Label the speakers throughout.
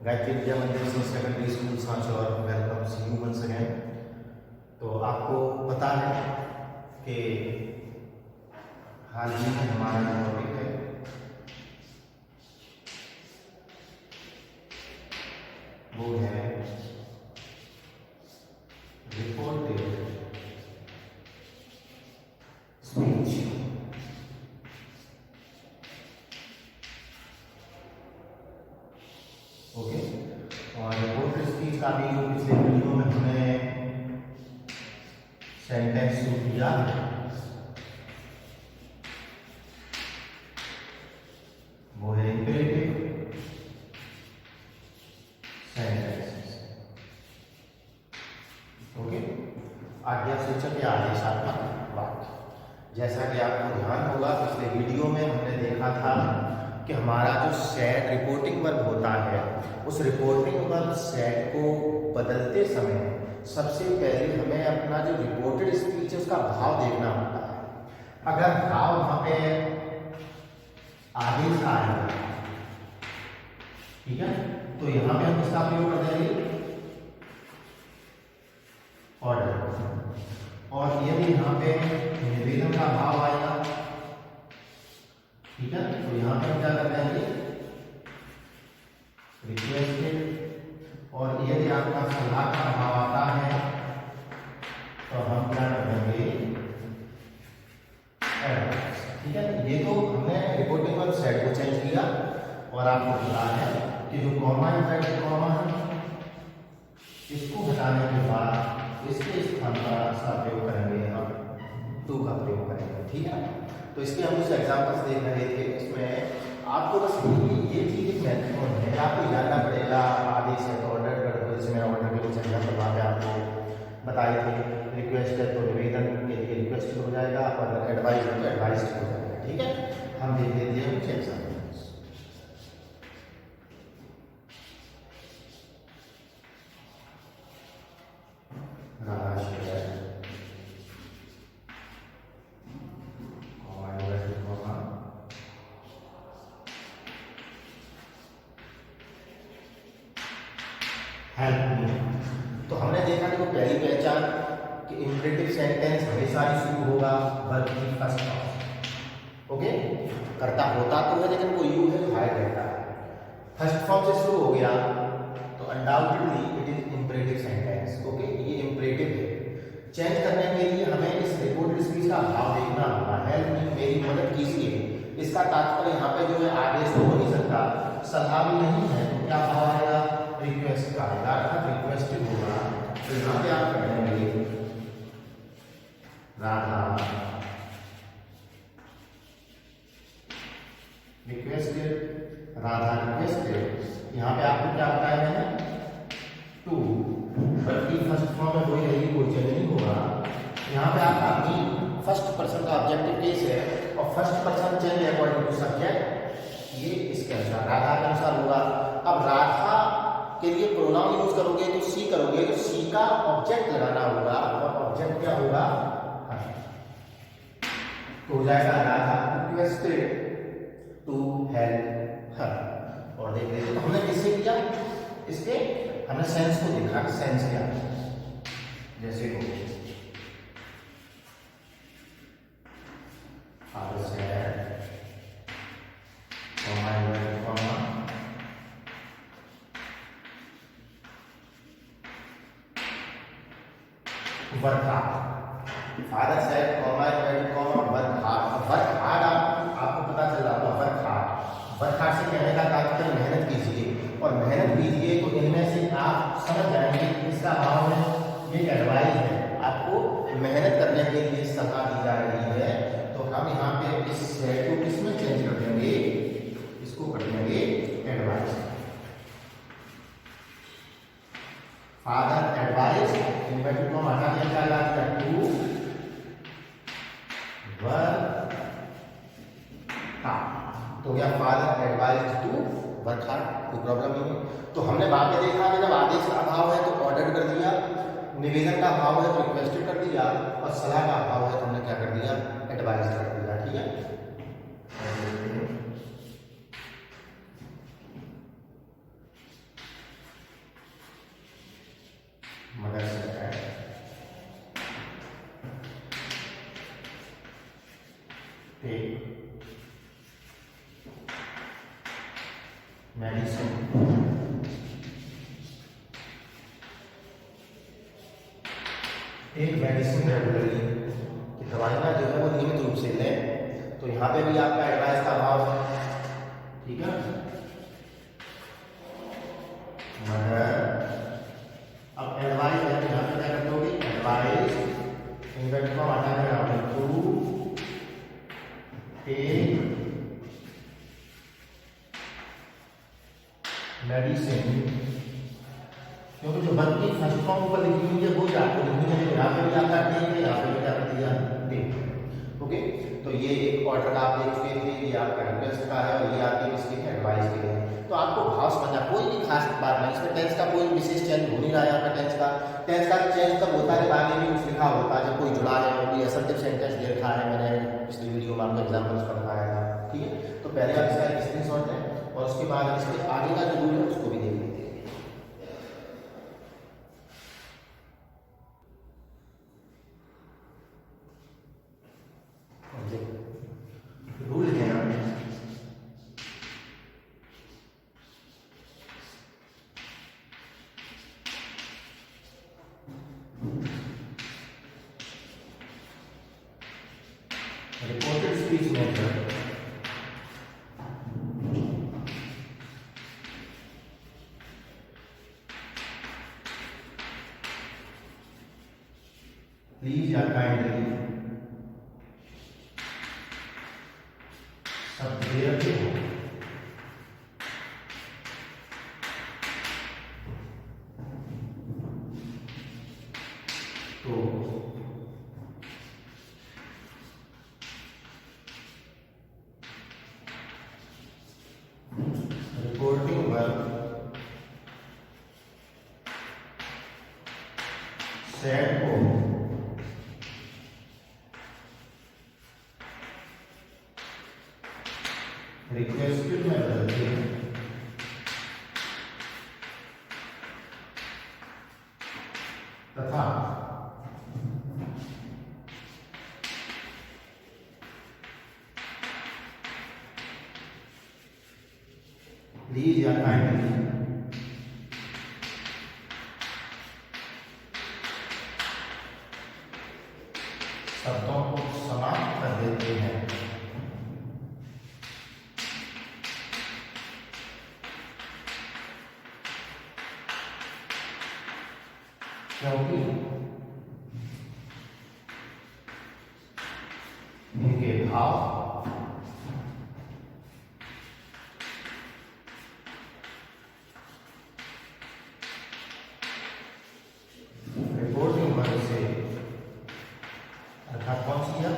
Speaker 1: Gayatri Vidya Mandir secondary school Sanchore welcome see you once again. तो आपको पता है कि हाल ही में हमारा जो टॉपिक है वो है रिपोर्टेड स्पीच। ओके, और रिपोर्टेड स्पीच का भी जो पिछले वीडियो में हमने सेंटेंस शुरू किया वो है इंपेरेटिव सेंटेंसेस। ओके, आज्ञासूचक या आदेशात्मक वाक्य। जैसा कि आपको ध्यान होगा पिछले वीडियो में हमने देखा था कि हमारा जो सेट रिपोर्टिंग वर्ब होता है उस रिपोर्टिंग वर्ब सेट को बदलते समय सबसे पहले हमें अपना जो रिपोर्टेड स्पीच है उसका भाव देखना होता है। अगर भाव वहां पे आदेश आएगा, ठीक है, तो यहां पे हम किसका प्रयोग कर देंगे? ऑर्डर। और यदि यहाँ पे निवेदन का भाव आएगा, ठीक है, तो यहाँ पे हम क्या कर देंगे? रिक्वेस्टेड। और यदि आपका सलाह का भाव आता है तो हम क्या कर देंगे? एडवाइस। ठीक है, ये तो हमने रिपोर्टिंग वर्ब सेट को चेंज किया। और आपको पता है कि जो कॉमा इन्वर्टेड कॉमा है इसको हटाने के बाद इसके स्थान पर इसका प्रयोग करेंगे, हम टू का प्रयोग करेंगे। ठीक है, तो इसके हम कुछ एग्जांपल्स देख रहे थे। इसमें आपको बस ये चीज एक महत्वपूर्ण है, आपको जानना पड़ेगा आदेश है तो ऑर्डर कर दो। इसमें ऑर्डर के कुछ एग्जांपल वहाँ पे आपको बताए थे। रिक्वेस्ट है तो निवेदन के लिए रिक्वेस्ट हो जाएगा और एडवाइस है तो एडवाइस हो जाएगा। ठीक है, हम देख लेते हैं कुछ एग्जाम्पल्स। Help me. तो हमने देखा देखो पहली पहचान कि इंपेरेटिव सेंटेंस हमेशा ही शुरू होगा वर्ब की फर्स्ट फॉर्म। ओके, करता होता तो है लेकिन वो यू है जो हाइड रहता है। फर्स्ट फॉर्म से शुरू हो गया तो undoubtedly it is imperative sentence. Okay, ये इंपेरेटिव है। चेंज करने के लिए हमें इस रिपोर्टेड स्पीच का भाव देखना होगा। हेल्प मी, मेरी मदद कीजिए। इसका तात्पर्य यहाँ पे जो है आदेश तो हो नहीं सकता, सलाह भी नहीं है, तो क्या भाव आएगा? रिक्वेस्ट का आएगा, अर्थात रिक्वेस्टेड होगा। तो यहाँ पे आप करेंगे राधा रिक्वेस्टेड, राधा रिक्वेस्टेड। यहाँ पे आपको क्या बताया मैंने? टू, बल्कि फर्स्ट फॉर्म में कोई रहेगी, कोई चेंज नहीं होगा। यहाँ पे आपका मी फर्स्ट पर्सन का ऑब्जेक्टिव केस है और first person change according to subject, ये इसके अनुसार राधा के अनुसार होगा। अब राधा के लिए प्रोनाउन यूज करोगे तो सी करोगे तो सी का ऑब्जेक्ट लगाना होगा और ऑब्जेक्ट क्या होगा? तो हो जाएगा Radha requested to help her. और देख लेते तो हमने किससे किया? इसके हमने सेंस को देखा, सेंस क्या जैसे हो father said, comma, inverted comma, work hard. Father said, comma, inverted comma, work hard. Work hard आपको पता चल रहा होगा work hard. Work hard से कहने का तात्पर्य मेहनत कीजिए। और मेहनत कीजिए तो इनमें से आप समझ जाएंगे इसका भाव है, ये एडवाइस है, आपको मेहनत करने के लिए सलाह दी जा रही है। तो हम यहाँ पे इस सेट को किसमें चेंज कर देंगे? इसको कर देंगे advice. Father advice, inverted comma हटा दिया, क्या लगा दिया? To work hard. तो क्या father advice to work hard, कोई प्रॉब्लम नहीं है। तो हमने बाद में देखा कि जब आदेश का अभाव है तो ऑर्डर कर दिया, निवेदन का भाव है तो रिक्वेस्टेड कर दिया, और सलाह का भाव है तो हमने क्या कर दिया? एडवाइस कर दिया। ठीक है, take medicine, take medicine regularly, कि दवाइयाँ जो है वो नियमित रूप से लें। तो यहाँ पे भी आपका एडवाइस का भाव है, ठीक है। मगर अब एडवाइस है, यहाँ पे क्या करते होगे, एडवाइस इन्वर्ट को हटा कर आप टू टेक मेडिसिन, क्योंकि जो बनती फर्स्ट फॉर्म ऊपर लिखी हुई है वो आपको लिखनी है। यहाँ पे भी आपका टेक है, यहाँ पे भी क्या कर दिया टेक। ओके, तो ये एक ऑर्डर का आप देख चुके थे, ये आपका रिक्वेस्ट का है और ये आपके किसके लिए, एडवाइस के लिए। तो आपको भाव समझना, कोई भी खास बात नहीं, इसमें टेंस का कोई विशेष चेंज हो नहीं रहा है। यहाँ पे टेंस का चेंज तब होता है जब आगे भी कुछ लिखा होता है, जब कोई जुड़ा है, कोई असर्टिव सेंटेंस दे रखा है। मैंने पिछली वीडियो में आपको एग्जाम्पल्स पढ़ाया था, ठीक है। तो पहले आप इसका एक स्क्रीनशॉट लें और उसके बाद इसके आगे का जो रूल है उसको भी देख लेते हैं। रूल है रिपोर्टेड स्पीच मेथड प्लीज या काइंडली सब दे रखे हो, तो रिपोर्टिंग वर्क सेट को रिक्वेस्टेड में बदलते हैं तथा प्लीज या काइंडली शब्दों को समाप्त कर देते हैं। क्योंकि इनके भाव रिपोर्टिंग वर्क से, अर्थात कौन सी है,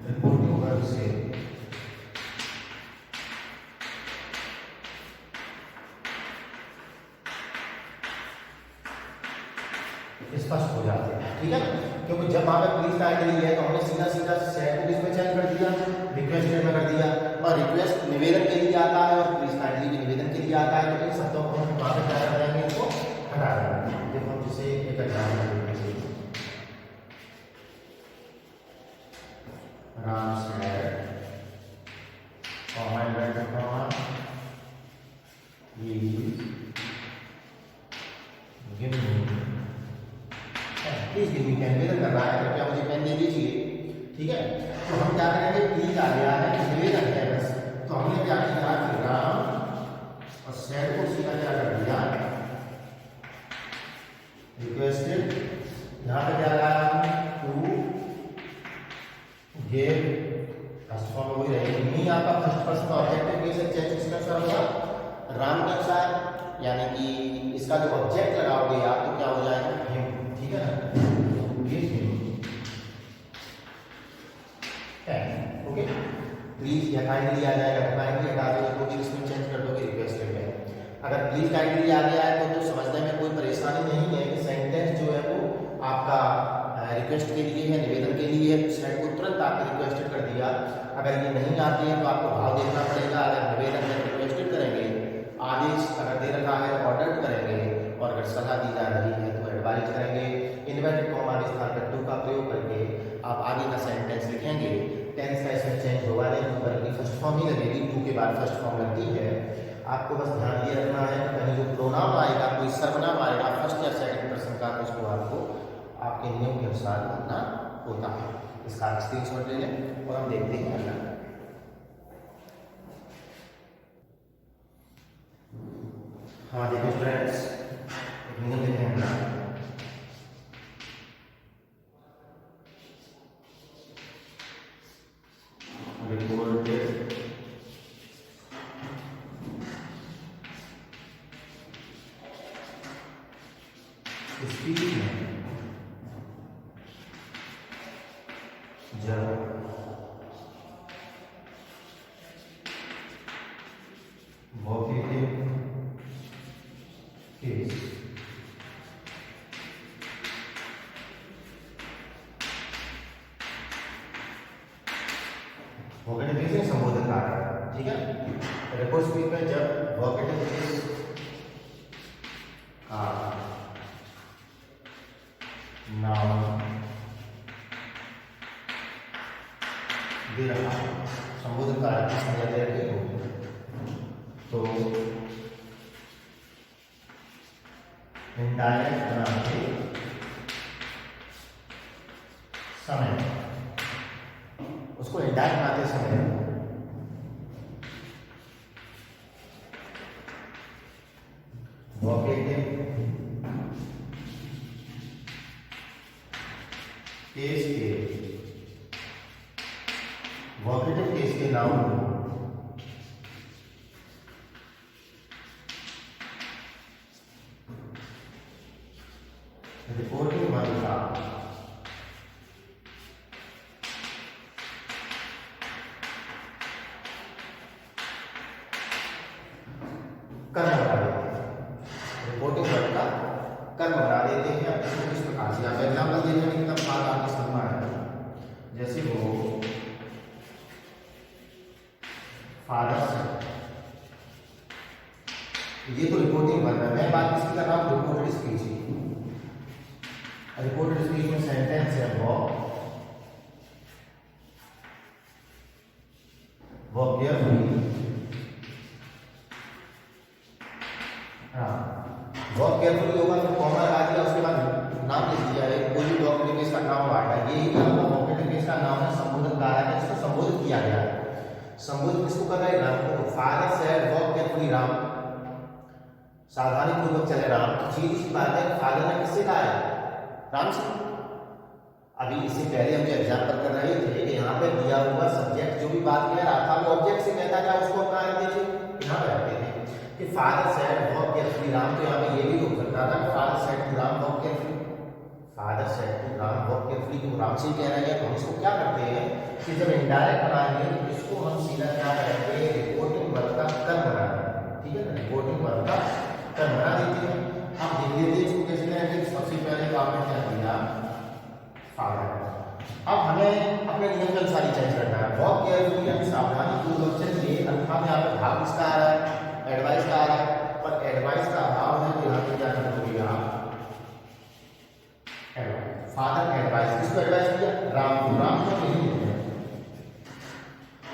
Speaker 1: रिपोर्टिंग वर्क से स्पष्ट हो जाते हैं, ठीक है ना। क्योंकि जब वहां पर प्लीज काइंडली है तो हमने सीधा सीधा सेट को इसमें चेंज कर दिया, रिक्वेस्ट में कर दिया, और रिक्वेस्ट निवेदन के लिए आता है और प्लीज काइंडली भी निवेदन के लिए आता है। तो इन शब्दों को हम वहां पे क्या कर देंगे, इसको हटा देंगे। देखो हम जिसे एक एग्जाम्पल देखेंगे, Ram said comma inverted comma please give me, please give me, निवेदन कर रहा है, कृपया मुझे पेन दे दीजिए, ठीक है। तो हम क्या करेंगे, प्लीज आ गया है, निवेदन है बस, तो हमने क्या किया कि राम और सेड को सीधा क्या कर दिया, रिक्वेस्टेड, यहाँ पे क्या लगाया हमने, टू गिव, फर्स्ट फॉर्म हो रहेगी, मी आपका फर्स्ट पर्सन का ऑब्जेक्टिव केस है, चेंज किसके अनुसार होगा, राम के अनुसार, यानी कि इसका जो ऑब्जेक्ट लगाओगे आप तो क्या हो जाएगा, हिम, ठीक है ना। ओके, प्लीज या काइंडली आ जाएगा, काइंडली हटा दोगे तो इसमें चेंज कर दोगे रिक्वेस्टेड में। अगर प्लीज काइंडली आ गया है तो समझने में कोई परेशानी नहीं है कि सेंटेंस जो है वो आपका रिक्वेस्ट के लिए है, निवेदन के लिए है, सेट को तुरंत आपने रिक्वेस्टेड कर दिया। अगर ये नहीं आती है तो आपको भाव देखना पड़ेगा। अगर निवेदन में रिक्वेस्टेड करेंगे, आदेश अगर दे रखा है ऑर्डर करेंगे, और अगर सलाह दी जा रही है तो एडवाइज करेंगे। इन्वर्टेड कॉमा के स्थान पर टू का प्रयोग करके बाद फर्स्ट फॉर्म लगती है, आपको बस ध्यान ये रखना है कि कहीं जो प्रोनाउन आएगा, कोई सर्वनाम आएगा फर्स्ट या सेकंड पर्सन का, तो उसको आपको आपके नियम के अनुसार लिखना होता है। इसका स्क्रीनशॉट ले लें और हम देखते हैं अगला। हाँ देखिए फ्रेंड्स, नियम देखें अगला। रिपोर्टेड स्पीच में जब वोकेटिव केस वोकेटिव केस में संबोधन कार्य, ठीक है। रिपोर्ट स्पीच में जब वोकेटिव केस का नाउन दे रहा है, संबोधन कारक की संज्ञा दे रही हो, तो इनडायरेक्ट बनाते समय, उसको इनडायरेक्ट बनाते समय वोकेटिव केस के वोकेटिव केस के नाउन को रिपोर्टिंग वर्ग का कर्म बना देते हैं, रिपोर्टिंग वर्ग का कर्म बना देते हैं। इसको किस प्रकार से आप एग्जाम्पल देखें कितना बात आपके समझ में आएगा। जैसे वो फादर से, ये तो रिपोर्टिंग वर्ग है, मैं बात किसकी कर रहा हूँ, रिपोर्टेड स्पीच की। रिपोर्टेड स्पीच में सेंटेंस है वो केयरफुली, हाँ वो केयरफुली होगा, फिर कॉमा लगा दिया, उसके बाद नाम लिख दिया है, कोई भी वोकेटिव केस का नाम आएगा, यही नाम वोकेटिव केस का नाम है, संबोधन कारक है, इसको संबोधित किया गया है। संबोधित किसको कर रहे हैं, राम को। Father said walk carefully Ram, सावधानी पूर्वक चले राम। तो सीधी सी बात है, फादर ने किससे कहा है, राम से। अभी इससे पहले हम जो एग्जाम्पल कर रहे थे कि यहाँ पे दिया हुआ सब्जेक्ट जो भी बात कह रहा था वो ऑब्जेक्ट से कहता था, उसको हम कहाँ रखते थे, यहाँ पे रखते थे कि father said walk carefully Ram. तो यहाँ पे ये भी हो सकता था father said to Ram walk carefully, father said to Ram walk carefully, तो राम से कह रहे हैं। तो हम इसको क्या करते हैं कि जब इनडायरेक्ट बनाएंगे तो इसको हम सीधा क्या करेंगे, रिपोर्टिंग वर्ग का कर्म बना देंगे, ठीक है ना, रिपोर्टिंग वर्ग का कर्म बना देते हैं। अब देख लेते हैं इसको कैसे करेंगे। सबसे पहले तो आपने क्या किया, फादर। अब हमें अपने नियम के अनुसार ही चेंज करना है, वॉक केयरफुली यानी सावधानी पूर्वक चलिए। अल्फा में यहाँ पे भाव किसका आ रहा है, एडवाइस का आ रहा है, पर एडवाइस का अभाव है तो यहाँ पे क्या करोगे आप, एडवाइस। फादर एडवाइस, किसको एडवाइस किया, राम को। राम को नहीं है,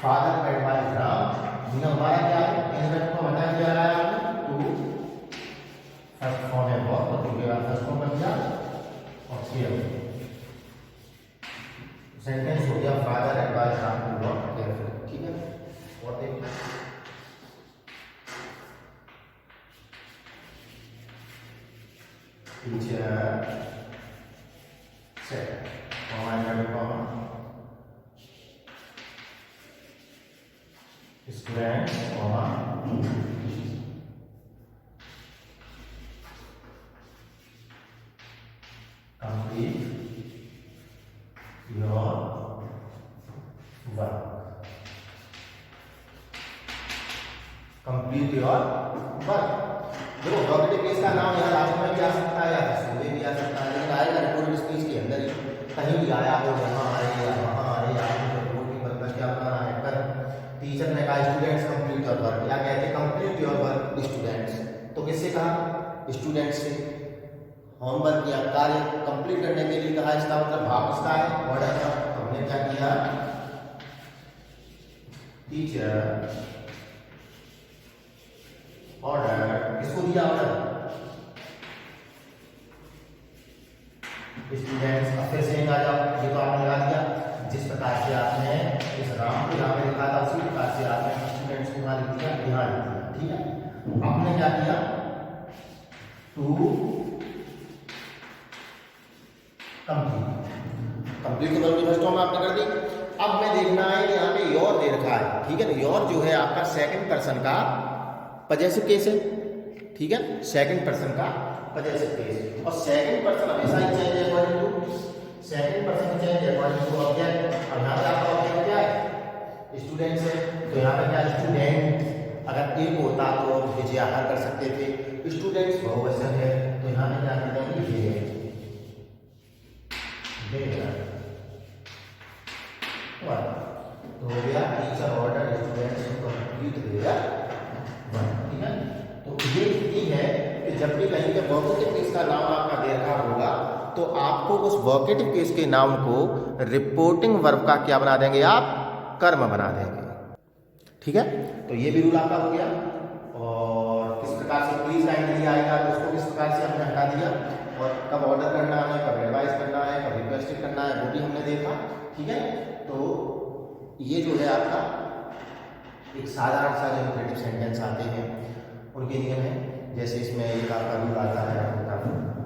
Speaker 1: फादर एडवाइस राम। नियम हमारा क्या है, इनमें को हटा दिया रहा है टू, फर्स्ट फॉर्म है वॉक, तो टू के बाद फर्स्ट फॉर्म बन गया और केयरफुल, सेंटेंस हो गया father advice Ram to walk careful, ठीक है। और देखो teacher said, students complete your work, complete your work। देखो वोकेटिव केस का नाम यहाँ लास्ट में भी आ सकता है या सुबह भी आ सकता है, लेकिन आएगा रिपोर्टेड स्पीच के अंदर ही, कहीं भी आया हो, यहाँ आए या वहाँ आए, आपको रिपोर्टिंग वर्क का क्या बनाना है, कर। टीचर ने कहा स्टूडेंट्स कंप्लीट योर वर्क, या कहते हैं कंप्लीट योर वर्क स्टूडेंट्स, तो किससे कहा, स्टूडेंट्स से। होमवर्क या कार्य कंप्लीट करने के लिए कहा, इसका मतलब भाव किसका है, ऑर्डर का। हमने क्या किया, टीचर ऑर्डर, किसको दिया ऑर्डर? स्टूडेंट्स। अब फिर से आ जाओ, ये तो आपने लगा दिया। जिस प्रकार से आपने इस राम को यहाँ पे लिखा था उसी प्रकार से आपने स्टूडेंट्स को यहाँ लिख दिया, यहाँ लिख दिया, ठीक है। आपने क्या किया? टू कंप्लीट तो बल्कि फर्स्ट में आपने कर दी। अब हमें देखना है कि यहाँ पे योर दे रखा है, ठीक है ना। योर जो है आपका सेकंड पर्सन का पजेसिव केस है, ठीक है, सेकंड पर्सन का पजेसिव केस। और सेकंड पर्सन हमेशा ही चेंज है according to second person change है अकॉर्डिंग टू ऑब्जेक्ट। अब यहाँ पे आपका ऑब्जेक्ट क्या है? स्टूडेंट है, तो यहाँ पे क्या स्टूडेंट, अगर एक होता तो विजयाहर कर सकते थे। स्टूडेंट्स बहुवचन है, तो यहाँ पे क्या करते हैं? ये है तो हो गया टीचर ऑर्डर स्टूडेंट्स को कंप्लीट देगा, ठीक है। तो ये स्थिति है कि जब भी कहीं पे वोकेटिव केस का नाम आपका दे रखा होगा तो आपको उस वोकेटिव केस के नाम को रिपोर्टिंग वर्ब का क्या बना देंगे आप? कर्म बना देंगे, ठीक है। तो ये भी रूल आपका हो गया। और किस प्रकार से प्लीज लाइन दिया आएगा तो उसको किस प्रकार से हमने हटा दिया, और कब ऑर्डर करना है, कब एडवाइस करना है, कब रिक्वेस्ट करना है, वो भी हमने देखा, ठीक है। तो ये जो है आपका एक साधारण सा जो इंपेरेटिव सेंटेंस आते हैं उनके नियम है। जैसे इसमें एक आपका रूल आता है,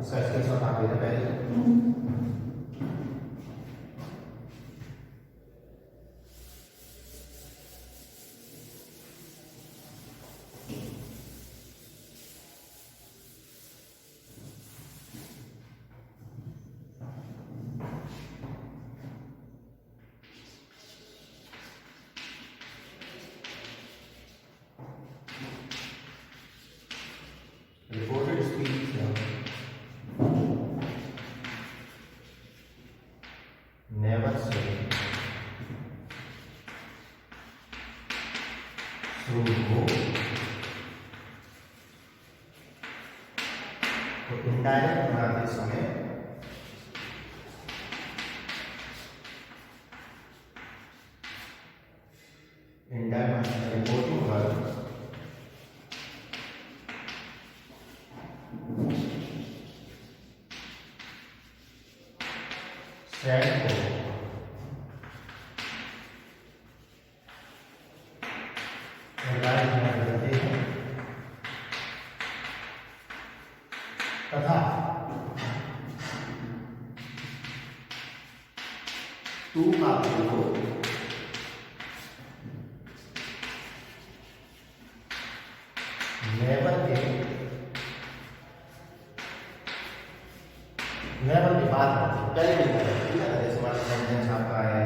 Speaker 1: इसका स्क्रीनशॉट आप ले लें पहले। Reported speech never say through go, तो इनडायरेक्ट बनाते समय इनडायरेक्ट रिपोर्टिंग वर्ब सेट को निर्धारित करते हैं तथा टू का प्रयोग नेवर के बाद पहले भी करें, ठीक है। जैसे हमारा सेंटेंस आपका है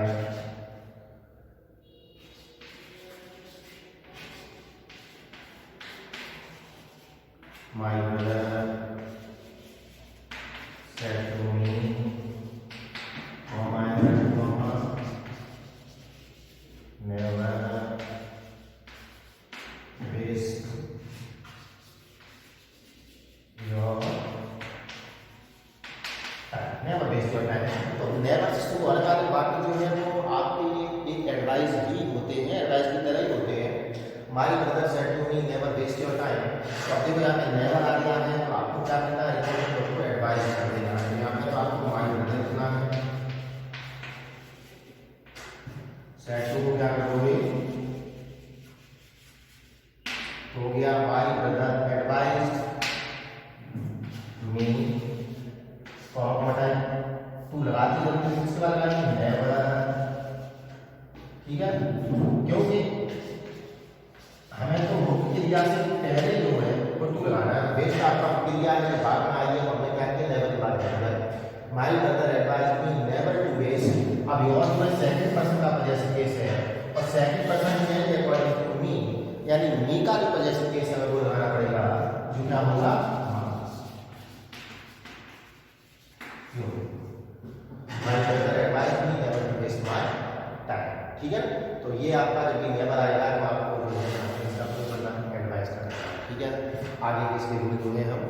Speaker 1: my brother said to me, my brother never waste your never waste your time. तो नेवर से शुरू होने वाले वाक्य जो है वो आपके लिए एक एडवाइस ही होते हैं, एडवाइस की तरह ही होते हैं। My brother said to me never waste your time. तो अब देखो यहाँ पे नेवर आ गया है, तो आपको क्या करना है? रिपोर्ट को एडवाइस कर देना है। यहाँ पे आपको माय ब्रदर लिखना है, सेड टू को क्या करोगे? हो गया my brother advice me, to लगाती जल्दी किसके बाद लगानी? नेवर, ठीक है। क्योंकि हमें तो मुख्य क्रिया से पहले जो है वो टू लगाना है। बेस्ट आपका क्रिया है बाद में आई है, तो हमें कहते हैं नेवर के बाद never. My brother advice me never to waste. अब योर में सेकंड पर्सन का पजेसिव केस है और सेकंड पर्सन में है अकॉर्डिंग टू मी, यानी मी का जो पजेसिव केस है वो लगाना पड़ेगा, जो क्या होगा? My brother advice me never to waste my time, ठीक है। तो ये आपका जब भी नेवर आएगा तो आपको जो है इसका प्रयोग करना, एडवाइस करना, ठीक है। आगे इसके रूल जो है हम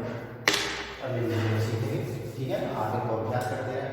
Speaker 1: अगले वीडियो में सीखेंगे, ठीक है। आगे को अभ्यास करते हैं।